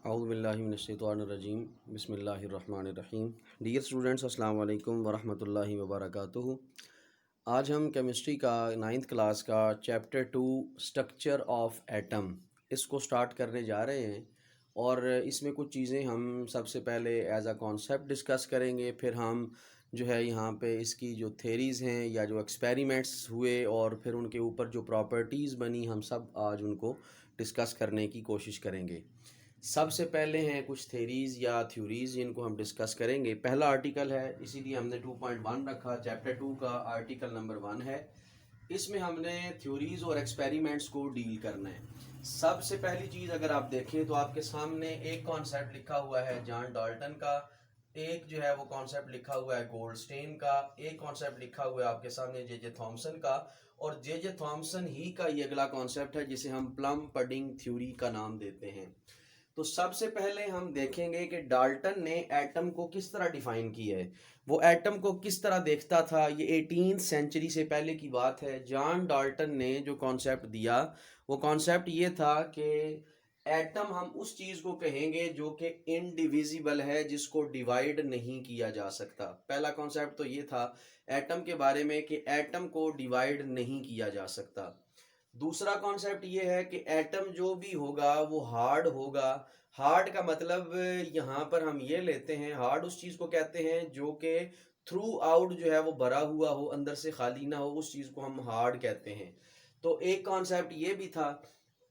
औज़ुबिल्लाहिमिनश्शैतानिर्रजीम बिस्मिल्लाहिर्रहमानिर्रहीम। Dear students, अस्सलाम वालेकुम वरहमतुल्लाहि वबरकातुहू। आज हम केमिस्ट्री का 9th क्लास का चैप्टर 2 स्ट्रक्चर ऑफ एटम इसको स्टार्ट करने जा रहे हैं। और इसमें कुछ चीज़ें हम सबसे पहले एज अ कॉन्सेप्ट डिस्कस करेंगे, फिर हम जो है यहाँ पे इसकी जो थेरीज़ हैं या जो एक्सपेरिमेंट्स हुए और फिर उनके ऊपर जो प्रॉपर्टीज़ बनी, हम सब आज उनको डिस्कस करने की कोशिश करेंगे। सबसे पहले हैं कुछ थेरीज़ या थ्योरीज़ जिनको हम डिस्कस करेंगे। पहला आर्टिकल है, इसीलिए हमने 2.1 रखा। चैप्टर 2 का आर्टिकल नंबर 1 है। इसमें हमने थ्योरीज़ और एक्सपेरिमेंट्स को डील करना है। सबसे पहली चीज़ अगर आप देखें तो आपके सामने एक कॉन्सेप्ट लिखा हुआ है जॉन डाल्टन का, एक जो है वो कॉन्सेप्ट लिखा हुआ है गोल्डस्टेन का, एक कॉन्सेप्ट लिखा हुआ है आपके सामने जे थॉमसन का, और जे थॉमसन ही का ये अगला कॉन्सेप्ट है जिसे हम प्लम पडिंग थ्योरी का नाम देते हैं। तो सबसे पहले हम देखेंगे कि डाल्टन ने एटम को किस तरह डिफाइन किया है, वो एटम को किस तरह देखता था। ये 18th सेंचुरी से पहले की बात है। जॉन डाल्टन ने जो कॉन्सेप्ट दिया वो कॉन्सेप्ट ये था कि एटम हम उस चीज़ को कहेंगे जो कि इनडिविजिबल है, जिसको डिवाइड नहीं किया जा सकता। पहला कॉन्सेप्ट तो ये था एटम के बारे में कि एटम को डिवाइड नहीं किया जा सकता। दूसरा कॉन्सेप्ट ये है कि एटम जो भी होगा वो हार्ड होगा। हार्ड का मतलब यहाँ पर हम ये लेते हैं, हार्ड उस चीज़ को कहते हैं जो कि थ्रू आउट जो है वो भरा हुआ हो, अंदर से खाली ना हो, उस चीज़ को हम हार्ड कहते हैं। तो एक कॉन्सेप्ट ये भी था।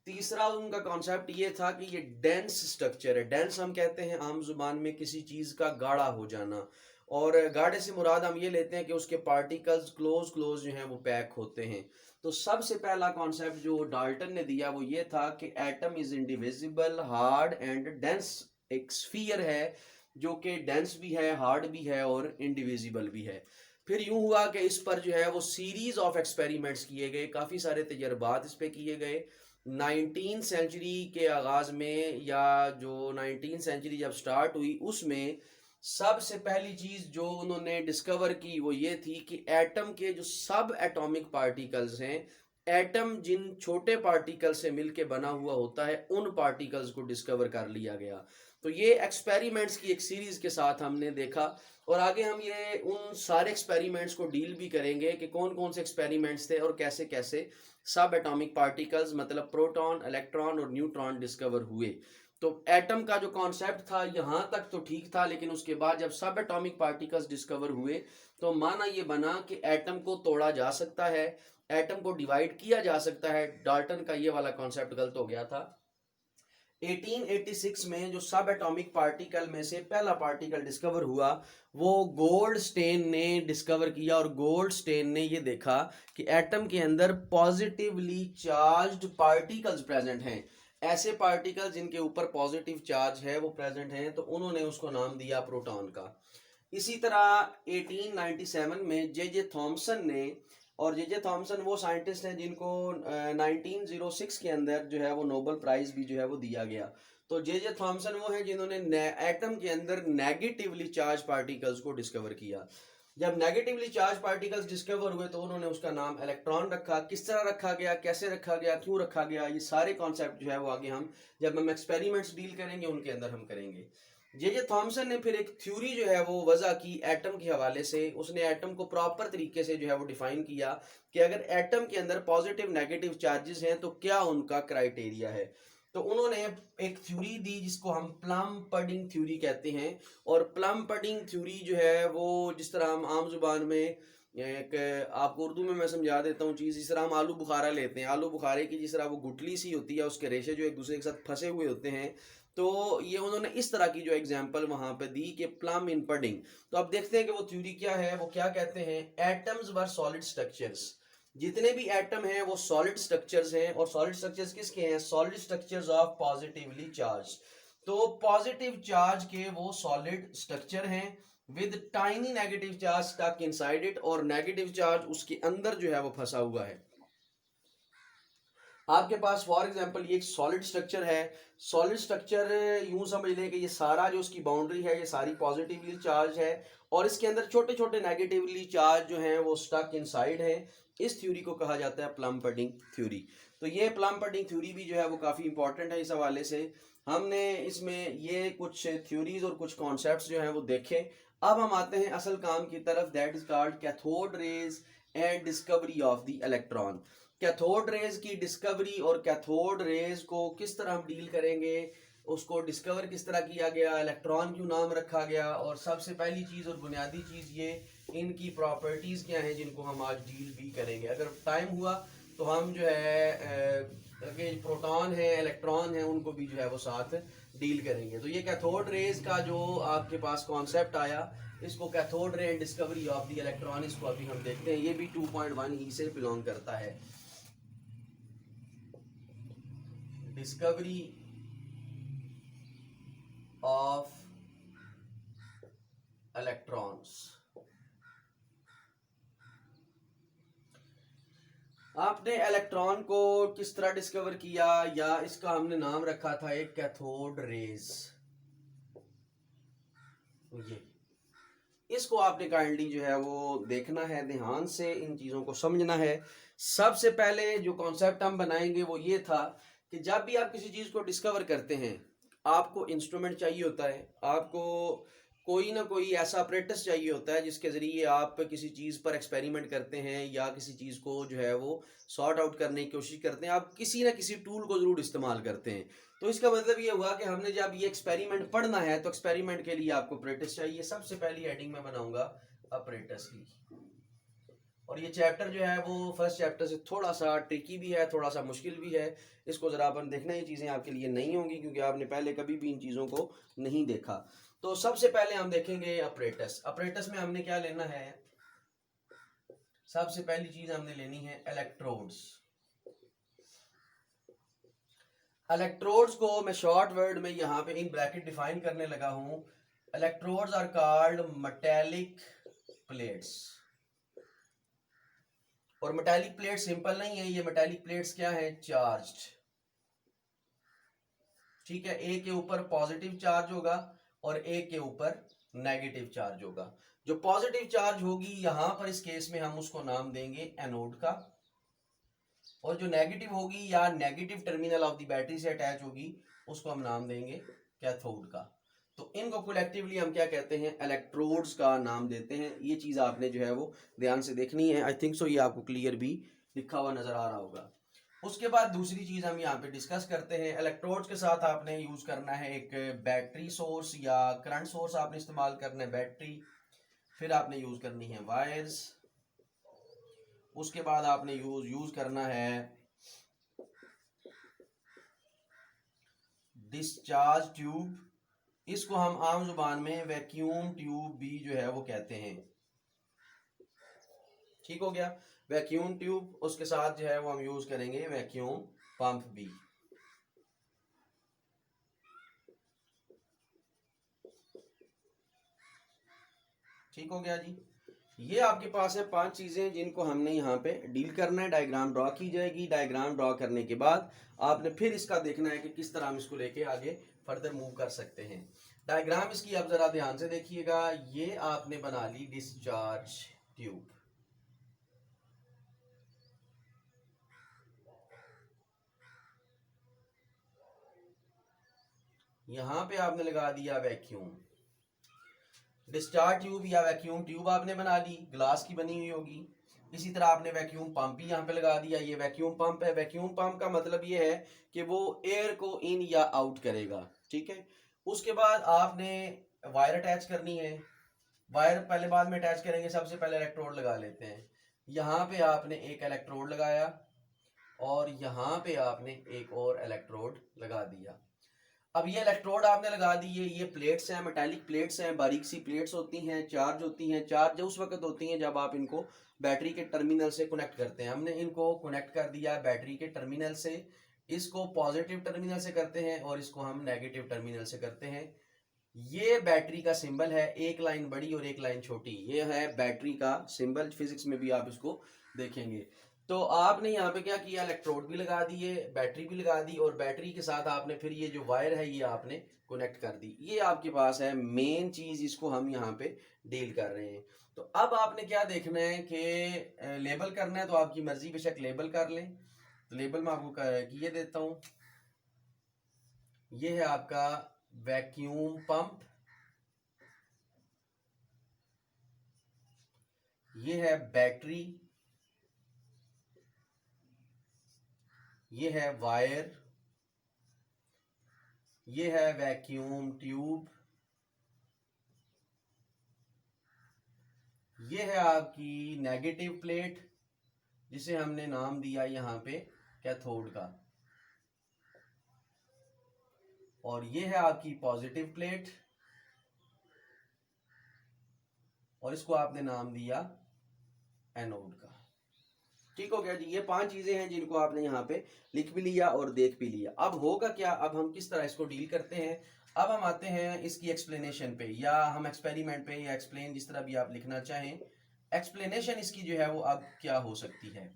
तीसरा उनका कॉन्सेप्ट ये था कि ये डेंस स्ट्रक्चर है। डेंस हम कहते हैं आम जुबान में किसी चीज़ का गाढ़ा हो जाना, और गाढ़े से मुराद हम ये लेते हैं कि उसके पार्टिकल्स क्लोज क्लोज जो हैं वो पैक होते हैं। तो सबसे पहला कॉन्सेप्ट जो डाल्टन ने दिया वो ये था कि atom is indivisible, hard and dense. एक स्फीयर है जो कि डेंस भी है, हार्ड भी है और इंडिविजिबल भी है। फिर यूं हुआ कि इस पर जो है वो सीरीज ऑफ एक्सपेरिमेंट्स किए गए, काफ़ी सारे तजर्बात इस पे किए गए। 19th सेंचुरी के आगाज़ में या जो 19th सेंचुरी जब स्टार्ट हुई उसमें सबसे पहली चीज जो उन्होंने डिस्कवर की वो ये थी कि एटम के जो सब एटॉमिक पार्टिकल्स हैं, एटम जिन छोटे पार्टिकल से मिलके बना हुआ होता है, उन पार्टिकल्स को डिस्कवर कर लिया गया। तो ये एक्सपेरिमेंट्स की एक सीरीज के साथ हमने देखा, और आगे हम ये उन सारे एक्सपेरिमेंट्स को डील भी करेंगे कि कौन कौन से एक्सपेरिमेंट्स थे और कैसे कैसे सब एटॉमिक पार्टिकल्स मतलब प्रोटॉन, इलेक्ट्रॉन और न्यूट्रॉन डिस्कवर हुए। तो एटम का जो कॉन्सेप्ट था यहां तक तो ठीक था, लेकिन उसके बाद जब सब एटॉमिक पार्टिकल्स डिस्कवर हुए तो माना ये बना कि एटम को तोड़ा जा सकता है, एटम को डिवाइड किया जा सकता है। डाल्टन का ये वाला कॉन्सेप्ट गलत हो गया था। 1886 में जो सब एटॉमिक पार्टिकल में से पहला पार्टिकल डिस्कवर हुआ वो गोल्डस्टेन ने डिस्कवर किया, और गोल्डस्टेन ने ये देखा कि एटम के अंदर पॉजिटिवली चार्ज्ड पार्टिकल्स प्रेजेंट हैं। ऐसे पार्टिकल जिनके ऊपर पॉजिटिव चार्ज है वो प्रेजेंट हैं, तो उन्होंने उसको नाम दिया प्रोटॉन का। इसी तरह 1897 में जे थॉमसन ने, और जे थॉमसन वो साइंटिस्ट हैं जिनको 1906 के अंदर जो है वो नोबेल प्राइज भी जो है वो दिया गया। तो जे थॉमसन वो हैं जिन्होंने एटम के अंदर नेगेटिवली चार्ज पार्टिकल्स को डिस्कवर किया। जब नेगेटिवली चार्ज पार्टिकल्स डिस्कवर हुए तो उन्होंने उसका नाम इलेक्ट्रॉन रखा। किस तरह रखा गया, कैसे रखा गया, क्यों रखा गया, ये सारे कॉन्सेप्ट जो है वो आगे हम जब हम एक्सपेरिमेंट्स डील करेंगे उनके अंदर हम करेंगे। जे थॉमसन ने फिर एक थ्योरी जो है वो वजह की एटम के हवाले से। उसने एटम को प्रॉपर तरीके से जो है वो डिफाइन किया कि अगर एटम के अंदर पॉजिटिव नेगेटिव चार्जेस हैं तो क्या उनका क्राइटेरिया है। तो उन्होंने एक थ्योरी दी जिसको हम प्लम पडिंग थ्योरी कहते हैं। और प्लम पडिंग थ्योरी जो है वो जिस तरह हम आम जुबान में एक, आपको उर्दू में मैं समझा देता हूँ चीज़, जिस तरह हम आलू बुखारा लेते हैं, आलू बुखारे की जिस तरह वो गुठली सी होती है, उसके रेशे जो एक दूसरे के साथ फंसे हुए होते हैं, तो ये उन्होंने इस तरह की जो एग्जांपल वहां पे दी कि प्लम इन पडिंग। तो अब देखते हैं कि वो थ्योरी क्या है। वो क्या कहते हैं, एटम्स वर सॉलिड स्ट्रक्चर्स। जितने भी एटम हैं वो सॉलिड स्ट्रक्चर्स हैं, और सॉलिड स्ट्रक्चर्स किसके हैं, solid structures of positively charge. तो पॉजिटिव चार्ज के वो सॉलिड स्ट्रक्चर हैं with tiny negative charge stuck inside it, और नेगेटिव चार्ज उसके अंदर जो है वो फंसा हुआ है। आपके पास फॉर एग्जांपल ये एक सॉलिड स्ट्रक्चर है। सॉलिड स्ट्रक्चर यूं समझ लें कि ये सारा जो उसकी बाउंड्री है ये सारी पॉजिटिवली चार्ज है, और इसके अंदर छोटे छोटे नेगेटिवली चार्ज जो हैं वो स्टक इनसाइड हैं। इस थ्योरी को कहा जाता है प्लम पडिंग थ्योरी। तो ये प्लम पडिंग थ्योरी भी जो है वो काफ़ी इंपॉर्टेंट है इस हवाले से। हमने इसमें ये कुछ थ्योरीज और कुछ कॉन्सेप्ट्स जो हैं वो देखे। अब हम आते हैं असल काम की तरफ, that is called cathode rays and discovery of the electron. Cathode rays की डिस्कवरी और कैथोड रेज को किस तरह हम डील करेंगे, उसको डिस्कवर किस तरह किया गया, इलेक्ट्रॉन क्यों नाम रखा गया, और सबसे पहली चीज़ और बुनियादी चीज़ ये इनकी प्रॉपर्टीज़ क्या हैं जिनको हम आज डील भी करेंगे। अगर टाइम हुआ तो हम जो है प्रोटॉन है, इलेक्ट्रॉन है, उनको भी जो है वो साथ डील करेंगे। तो ये कैथोड रेज का जो आपके पास कॉन्सेप्ट आया, इसको cathode ray discovery of the electron, इसको अभी हम देखते हैं। ये भी 2.1 ही से बिलोंग करता है। Discovery of electrons. आपने इलेक्ट्रॉन को किस तरह डिस्कवर किया, या इसका हमने नाम रखा था एक कैथोड रेज। ये इसको आपने काइंडली जो है वो देखना है, ध्यान से इन चीज़ों को समझना है। सबसे पहले जो कॉन्सेप्ट हम बनाएंगे वो ये था कि जब भी आप किसी चीज़ को डिस्कवर करते हैं, आपको इंस्ट्रूमेंट चाहिए होता है, आपको कोई ना कोई ऐसा अपरेटस चाहिए होता है जिसके ज़रिए आप किसी चीज़ पर एक्सपेरिमेंट करते हैं या किसी चीज़ को जो है वो सॉर्ट आउट करने की कोशिश करते हैं। आप किसी ना किसी टूल को ज़रूर इस्तेमाल करते हैं। तो इसका मतलब ये हुआ कि हमने जब ये एक्सपेरिमेंट पढ़ना है तो एक्सपेरिमेंट के लिए आपको अपरेटस चाहिए। सबसे पहली हेडिंग में बनाऊंगा अपरेटस की। और ये चैप्टर जो है वो फर्स्ट चैप्टर से थोड़ा सा ट्रिकी भी है, थोड़ा सा मुश्किल भी है। इसको ज़रा अपन देखना, ये चीज़ें आपके लिए नहीं होंगी क्योंकि आपने पहले कभी भी इन चीज़ों को नहीं देखा। तो सबसे पहले हम देखेंगे अपरेटस। अपरेटस में हमने क्या लेना है, सबसे पहली चीज़ हमने लेनी है इलेक्ट्रोड्स। इलेक्ट्रोड्स को मैं शॉर्ट वर्ड में यहाँ पे इन ब्रैकेट डिफाइन करने लगा हूँ। Electrodes are called metallic plates. और मेटेलिक प्लेट सिंपल नहीं है, ये मेटेलिक प्लेट्स क्या है, चार्ज्ड। ठीक है, एक के ऊपर पॉजिटिव चार्ज होगा और एक के ऊपर नेगेटिव चार्ज होगा। जो पॉजिटिव चार्ज होगी यहां पर इस केस में हम उसको नाम देंगे एनोड का, और जो नेगेटिव होगी या negative terminal of the battery से अटैच होगी उसको हम नाम देंगे कैथोड का। तो इनको कलेक्टिवली हम क्या कहते हैं, इलेक्ट्रोड्स का नाम देते हैं। ये चीज़ आपने जो है वो ध्यान से देखनी है। आई थिंक सो ये आपको क्लियर भी लिखा हुआ नजर आ रहा होगा। उसके बाद दूसरी चीज़ हम यहाँ पे डिस्कस करते हैं। इलेक्ट्रोड्स के साथ आपने यूज़ करना है एक बैटरी सोर्स या करंट सोर्स आपने इस्तेमाल करना है, बैटरी। फिर आपने यूज़ करनी है वायर्स। उसके बाद आपने यूज़ करना है डिस्चार्ज ट्यूब। इसको हम आम जुबान में वैक्यूम ट्यूब भी जो है वो कहते हैं। ठीक हो गया, वैक्यूम ट्यूब। उसके साथ जो है वो हम यूज करेंगे वैक्यूम पंप भी। ठीक हो गया जी। ये आपके पास है 5 चीजें जिनको हमने यहाँ पे डील करना है। डायग्राम ड्रॉ की जाएगी। डायग्राम ड्रॉ करने के बाद आपने फिर इसका देखना है कि किस तरह हम इसको लेके आगे फर्दर मूव कर सकते हैं। डायग्राम इसकी आप जरा ध्यान से देखिएगा। ये आपने बना ली डिस्चार्ज ट्यूब। यहां पे आपने लगा दिया वैक्यूम। डिस्चार्ज ट्यूब या वैक्यूम ट्यूब आपने बना ली, ग्लास की बनी हुई होगी। इसी तरह आपने वैक्यूम पंप भी यहाँ पे लगा दिया। ये वैक्यूम पंप है। वैक्यूम पंप का मतलब ये है कि वो एयर को इन या आउट करेगा। ठीक है, उसके बाद आपने वायर अटैच करनी है। वायर पहले बाद में अटैच करेंगे, सबसे पहले इलेक्ट्रोड लगा लेते हैं। यहाँ पे आपने एक इलेक्ट्रोड लगाया और यहाँ पे आपने एक और इलेक्ट्रोड लगा दिया। अब ये इलेक्ट्रोड आपने लगा दिए। ये प्लेट्स हैं, मेटालिक प्लेट्स हैं, बारीक सी प्लेट्स होती हैं, चार्ज होती हैं। चार्ज उस वक्त होती हैं जब आप इनको बैटरी के टर्मिनल से कनेक्ट करते हैं। हमने इनको कनेक्ट कर दिया बैटरी के टर्मिनल से। इसको पॉजिटिव टर्मिनल से करते हैं और इसको हम नेगेटिव टर्मिनल से करते हैं। ये बैटरी का सिंबल है, एक लाइन बड़ी और एक लाइन छोटी। ये है बैटरी का सिंबल, फिजिक्स में भी आप इसको देखेंगे। तो आपने यहाँ पे क्या किया, इलेक्ट्रोड भी लगा दिए, बैटरी भी लगा दी, और बैटरी के साथ आपने फिर ये जो वायर है ये आपने कनेक्ट कर दी। ये आपके पास है मेन चीज, इसको हम यहाँ पे डील कर रहे हैं। तो अब आपने क्या देखना है कि लेबल करना है, तो आपकी मर्जी बेशक लेबल कर लें। तो लेबल मैं आपको किए देता हूँ। ये है आपका वैक्यूम पंप, ये है बैटरी, ये है वायर, ये है वैक्यूम ट्यूब, ये है आपकी नेगेटिव प्लेट जिसे हमने नाम दिया यहाँ पे कैथोड का, और ये है आपकी पॉजिटिव प्लेट और इसको आपने नाम दिया एनोड का। ठीक हो गया जी। ये 5 चीजें हैं जिनको आपने यहाँ पे लिख भी लिया और देख भी लिया। अब होगा क्या, अब हम किस तरह इसको डील करते हैं। अब हम आते हैं इसकी एक्सप्लेनेशन पे, या हम एक्सपेरिमेंट पे, या एक्सप्लेन, जिस तरह भी आप लिखना चाहें। एक्सप्लेनेशन इसकी जो है वो अब क्या हो सकती है।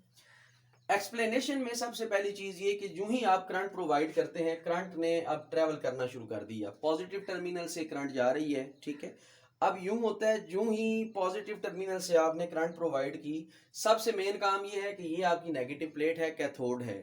एक्सप्लेनेशन में सबसे पहली चीज ये कि जो ही आप करंट प्रोवाइड करते हैं, करंट ने अब ट्रेवल करना शुरू कर दिया, पॉजिटिव टर्मिनल से करंट जा रही है, ठीक है। अब यूं होता है, जो ही पॉजिटिव टर्मिनल से आपने करंट प्रोवाइड की, सबसे मेन काम ये है कि ये आपकी नेगेटिव प्लेट है, कैथोड है।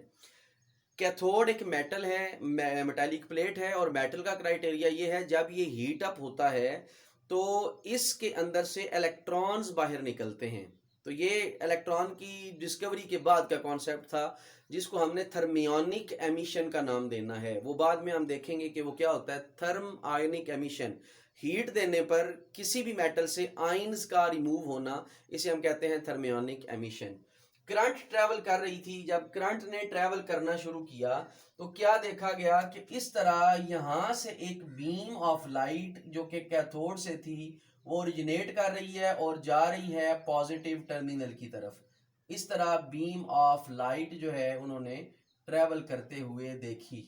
कैथोड एक मेटल है, मेटालिक प्लेट है, और मेटल का क्राइटेरिया ये है जब ये हीट अप होता है तो इसके अंदर से इलेक्ट्रॉन्स बाहर निकलते हैं। तो ये इलेक्ट्रॉन की डिस्कवरी के बाद का कॉन्सेप्ट था जिसको हमने थर्मियोनिक एमिशन का नाम देना है। वो बाद में हम देखेंगे कि वो क्या होता है। थर्म आयनिक एमिशन, हीट देने पर किसी भी मेटल से आयंस का रिमूव होना, इसे हम कहते हैं थर्मियोनिक एमिशन। करंट ट्रेवल कर रही थी, जब करंट ने ट्रेवल करना शुरू किया तो क्या देखा गया कि इस तरह यहां से एक बीम ऑफ लाइट जो कि कैथोड से थी वो ओरिजिनेट कर रही है और जा रही है पॉजिटिव टर्मिनल की तरफ। इस तरह बीम ऑफ लाइट जो है उन्होंने ट्रेवल करते हुए देखी।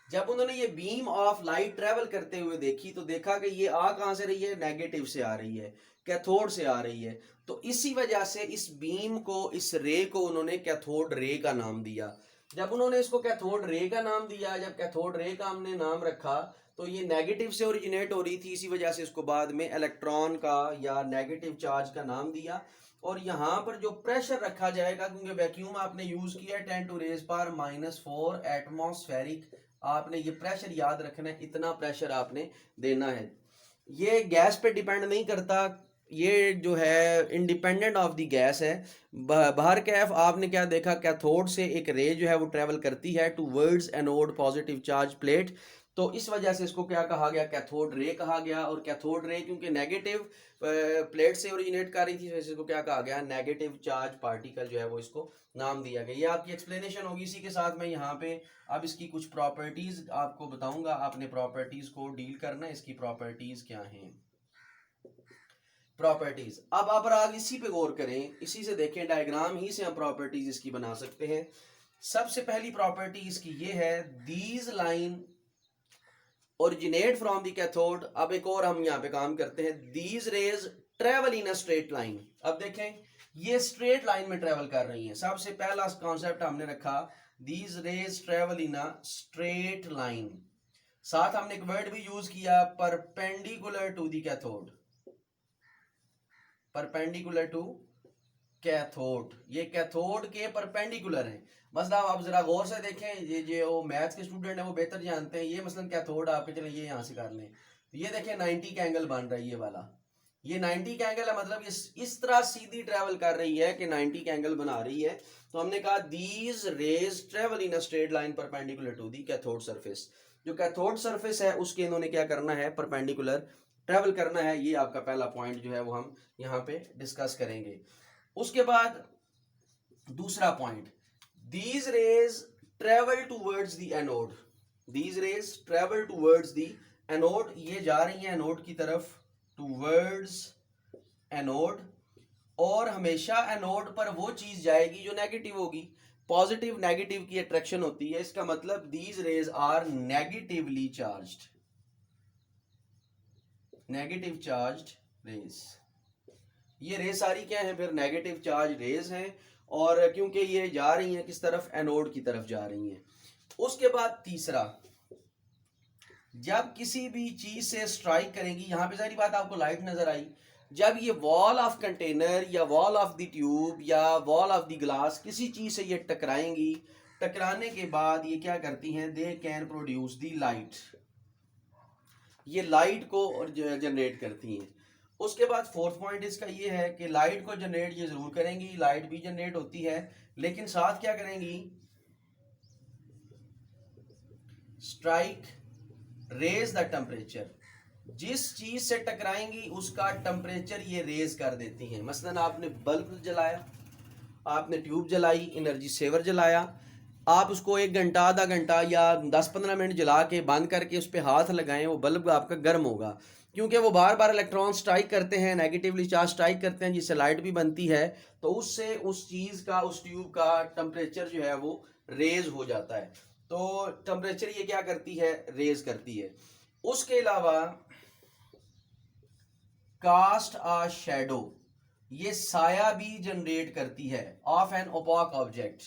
जब उन्होंने ये बीम ऑफ लाइट ट्रेवल करते हुए देखी तो देखा कि ये आ कहां से रही है, नेगेटिव से आ रही है, कैथोड से आ रही है। तो इसी वजह से इस बीम को, इस रे को उन्होंने कैथोड रे का नाम दिया। जब उन्होंने इसको कैथोड रे का नाम दिया, जब कैथोड रे का हमने नाम रखा, तो ये नेगेटिव से ओरिजिनेट हो रही थी, इसी वजह से इसको बाद में इलेक्ट्रॉन का या नेगेटिव चार्ज का नाम दिया। और यहाँ पर जो प्रेशर रखा जाएगा, क्योंकि वैक्यूम आपने यूज किया 10⁻⁴ एटमॉस्फेरिक, आपने ये प्रेशर याद रखना है, इतना प्रेशर आपने देना है। ये गैस पे डिपेंड नहीं करता, ये जो है इंडिपेंडेंट ऑफ द गैस है। बाहर कैफ आपने क्या देखा, कैथोड से एक रे जो है वो ट्रेवल करती है towards anode positive charge plate. तो इस वजह से इसको क्या कहा गया, कैथोड रे कहा गया। और कैथोड रे क्योंकि नेगेटिव प्लेट से ओरिजिनेट कर रही थी, इसको क्या कहा गया, नेगेटिव चार्ज पार्टिकल जो है वो इसको नाम दिया गया। ये आपकी एक्सप्लेनेशन होगी। इसी के साथ मैं यहाँ पे अब इसकी कुछ प्रॉपर्टीज आपको बताऊंगा, आपने प्रॉपर्टीज को डील करना है। इसकी प्रॉपर्टीज क्या हैं, प्रॉपर्टीज। अब आप आगे इसी पे गौर करें, इसी से देखें, डायग्राम ही से हम प्रॉपर्टीज इसकी बना सकते हैं। सबसे पहली प्रॉपर्टी इसकी ये है, these line originate from the cathode. अब एक और हम यहाँ पे काम करते हैं, these rays travel in a straight line. अब देखें ये स्ट्रेट लाइन में ट्रेवल कर रही हैं। सबसे पहला कॉन्सेप्ट हमने रखा, these rays travel in a straight line. साथ हमने एक वर्ड भी यूज किया, perpendicular to the cathode, perpendicular to cathode. ये कैथोड के परपेंडिकुलर हैं। मतलब आप जरा गौर से देखें, ये जो मैथ्स के स्टूडेंट हैं वो बेहतर जानते हैं। ये मसलन कैथोड आपके, चले ये यहाँ से कर लें, तो ये देखें 90 का एंगल बन रहा है, ये वाला, ये 90 का एंगल है। मतलब ये इस तरह सीधी ट्रेवल कर रही है कि 90 का एंगल बना रही है। तो हमने कहा these rays travel in a straight line perpendicular to the cathode surface. जो कैथोड सरफेस है उसके इन्होंने क्या करना है, परपेंडिकुलर ट्रेवल करना है। ये आपका पहला पॉइंट जो है वो हम यहाँ पे डिस्कस करेंगे। उसके बाद दूसरा point, these rays travel towards the anode, these rays travel towards the anode. ये जा रही है एनोड की तरफ, टूवर्ड्स एनोड। और हमेशा एनोड पर वो चीज जाएगी जो नेगेटिव होगी। पॉजिटिव नेगेटिव की अट्रैक्शन होती है, इसका मतलब these rays are negatively charged, negative charged rays. ये रेज सारी क्या है फिर, नेगेटिव चार्ज रेज हैं। और क्योंकि ये जा रही हैं किस तरफ, एनोड की तरफ जा रही हैं। उसके बाद तीसरा, जब किसी भी चीज से स्ट्राइक करेंगी, यहां पे सारी बात आपको लाइट नजर आई, जब ये वॉल ऑफ कंटेनर या वॉल ऑफ द ट्यूब या वॉल ऑफ द ग्लास किसी चीज से ये टकराएंगी, टकराने के बाद ये क्या करती हैं, they can produce the light, ये लाइट को जनरेट करती हैं। उसके बाद फोर्थ पॉइंट इसका ये है कि लाइट को जनरेट ये जरूर करेंगी, लाइट भी जनरेट होती है, लेकिन साथ क्या करेंगी, स्ट्राइक रेज द टेम्परेचर, जिस चीज से टकराएंगी उसका टेम्परेचर ये रेज कर देती हैं। मसलन आपने बल्ब जलाया, आपने ट्यूब जलाई, एनर्जी सेवर जलाया, आप उसको 1 घंटा, आधा घंटा या 10-15 मिनट जला के बंद करके उस पर हाथ लगाएं, वो बल्ब आपका गर्म होगा, क्योंकि वो बार बार इलेक्ट्रॉन स्ट्राइक करते हैं, नेगेटिवली चार्ज स्ट्राइक करते हैं, जिससे लाइट भी बनती है। तो उससे उस चीज़ का, उस ट्यूब का टेम्परेचर जो है वो रेज हो जाता है। तो टेम्परेचर ये क्या करती है, रेज करती है। उसके अलावा कास्ट आ शैडो, ये साया भी जनरेट करती है of an opaque object.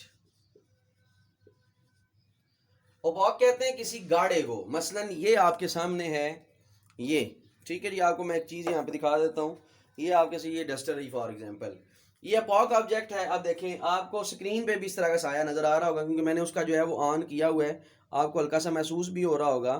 Opaque कहते हैं किसी गाढ़े को, मसलन ये आपके सामने है, ये ठीक है जी, आपको मैं एक चीज़ यहाँ पे दिखा देता हूँ। ये आपके से ये डस्टर है फॉर एग्जांपल, ये ओपाक ऑब्जेक्ट है। अब देखें, आपको स्क्रीन पे भी इस तरह का साया नज़र आ रहा होगा, क्योंकि मैंने उसका जो है वो ऑन किया हुआ है। आपको हल्का सा महसूस भी हो रहा होगा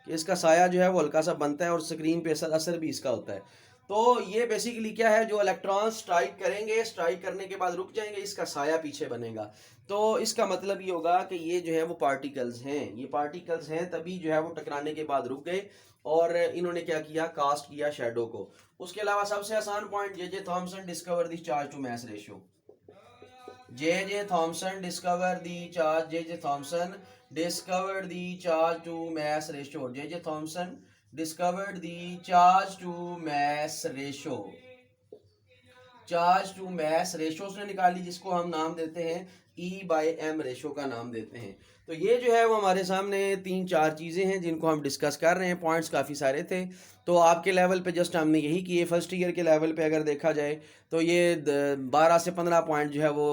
कि इसका साया जो है वो हल्का सा बनता है और स्क्रीन पे असर भी इसका होता है। तो ये बेसिकली क्या है, जो इलेक्ट्रॉन स्ट्राइक करेंगे, स्ट्राइक करने के बाद रुक जाएंगे, इसका साया पीछे बनेगा। तो इसका मतलब ये होगा कि ये जो है वो पार्टिकल्स हैं, ये पार्टिकल्स हैं, तभी जो है वो टकराने के बाद रुक गए और इन्होंने क्या किया, कास्ट किया शैडो को। उसके अलावा सबसे आसान point, J Thomson discover the charge to mass ratio. J Thomson discover the charge, J Thomson discovered the charge to mass ratio, J Thomson discovered the charge to mass ratio, charge to mass ratio उसने निकाली, जिसको हम नाम देते हैं E/m ratio का नाम देते हैं। तो ये जो है वो हमारे सामने 3-4 चीज़ें हैं जिनको हम डिस्कस कर रहे हैं। पॉइंट्स काफ़ी सारे थे, तो आपके लेवल पे जस्ट हमने यही किए। फर्स्ट ईयर के लेवल पे अगर देखा जाए तो ये 12 से 15 पॉइंट जो है वो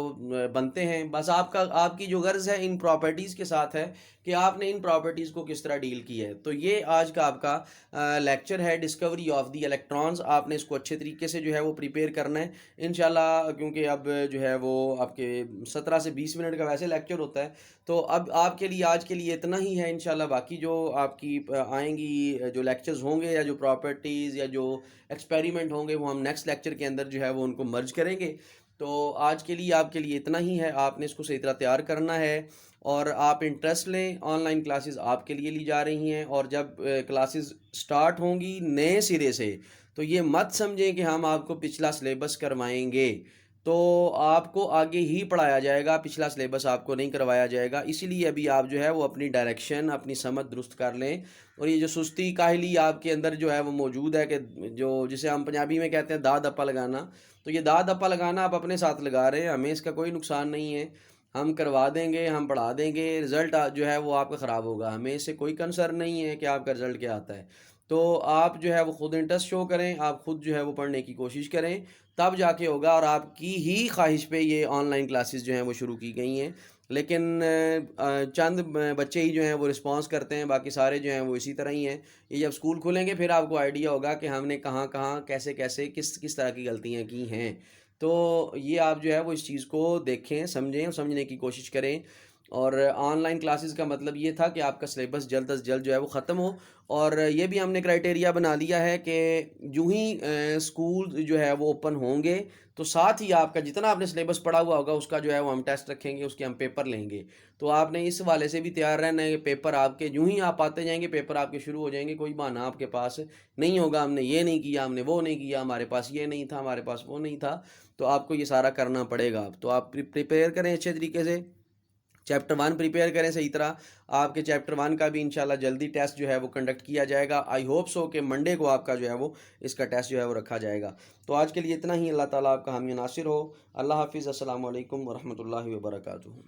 बनते हैं। बस आपकी जो गर्ज है इन प्रॉपर्टीज़ के साथ है कि आपने इन प्रॉपर्टीज़ को किस तरह डील किया है। तो ये आज का आपका लेक्चर है, डिस्कवरी ऑफ द इलेक्ट्रॉन्स। आपने इसको अच्छे तरीके से जो है वो प्रिपेयर करना है इंशाल्लाह, क्योंकि अब जो है वो आपके 17 से 20 मिनट का वैसे लेक्चर होता है। तो अब आपके लिए आज के लिए इतना ही है। इंशाल्लाह बाकी जो आपकी आएंगी जो लेक्चर्स होंगे या जो प्रॉपर्टीज़ या जो एक्सपेरिमेंट होंगे वो हम नेक्स्ट लेक्चर के अंदर जो है वो उनको मर्ज करेंगे। तो आज के लिए आपके लिए इतना ही है, आपने इसको सही तरह तैयार करना है और आप इंटरेस्ट लें। ऑनलाइन क्लासेस आपके लिए ली जा रही हैं और जब क्लासेस स्टार्ट होंगी नए सिरे से तो ये मत समझें कि हम आपको पिछला सिलेबस करवाएंगे, तो आपको आगे ही पढ़ाया जाएगा, पिछला सिलेबस आपको नहीं करवाया जाएगा। इसीलिए अभी आप जो है वो अपनी डायरेक्शन, अपनी समझ दुरुस्त कर लें। और ये जो सुस्ती काहली आपके अंदर जो है वो मौजूद है, कि जो जिसे हम पंजाबी में कहते हैं दाद अप्पा लगाना, तो ये दाद अप्पा लगाना आप अपने साथ लगा रहे हैं, हमें इसका कोई नुकसान नहीं है। हम करवा देंगे, हम पढ़ा देंगे, रिज़ल्ट जो है वो आपका ख़राब होगा, हमें इससे कोई कंसर्न नहीं है कि आपका रिज़ल्ट क्या आता है। तो आप जो है वो खुद इंटरेस्ट शो करें, आप खुद जो है वो पढ़ने की कोशिश करें, तब जाके होगा। और आपकी ही ख्वाहिश पे ये ऑनलाइन क्लासेस जो हैं वो शुरू की गई हैं, लेकिन चंद बच्चे ही जो हैं वो रिस्पांस करते हैं, बाकी सारे जो हैं वो इसी तरह ही हैं। ये जब स्कूल खुलेंगे फिर आपको आइडिया होगा कि हमने कहाँ कहाँ कैसे कैसे किस किस तरह की गलतियाँ की हैं। तो ये आप जो है वो इस चीज़ को देखें, समझें और समझने की कोशिश करें। और ऑनलाइन क्लासेस का मतलब ये था कि आपका सिलेबस जल्द अज जल्द जो है वो ख़त्म हो। और ये भी हमने क्राइटेरिया बना लिया है कि यूं ही स्कूल जो है वो ओपन होंगे तो साथ ही आपका जितना आपने सिलेबस पढ़ा हुआ होगा उसका जो है वो हम टेस्ट रखेंगे, उसके हम पेपर लेंगे। तो आपने इस वाले से भी तैयार रहना है। पेपर आपके यूं ही आप आते जाएंगे, पेपर आपके शुरू हो जाएंगे, कोई बहाना आपके पास नहीं होगा, हमने ये नहीं किया, हमने वो नहीं किया, हमारे पास ये नहीं था, हमारे पास वो नहीं था। तो आपको ये सारा करना पड़ेगा। तो आप प्रिपेयर करें अच्छे तरीके से, चैप्टर 1 प्रिपेयर करें सही तरह। आपके चैप्टर 1 का भी इंशाल्लाह जल्दी टेस्ट जो है वो कंडक्ट किया जाएगा। आई होप सो कि मंडे को आपका जो है वो इसका टेस्ट जो है वो रखा जाएगा। तो आज के लिए इतना ही। अल्लाह ताला आपका हामी नासिर हो। अल्लाह हाफिज़। अस्सलाम वालेकुम वरहमतुल्लाहि वबरकातुहू।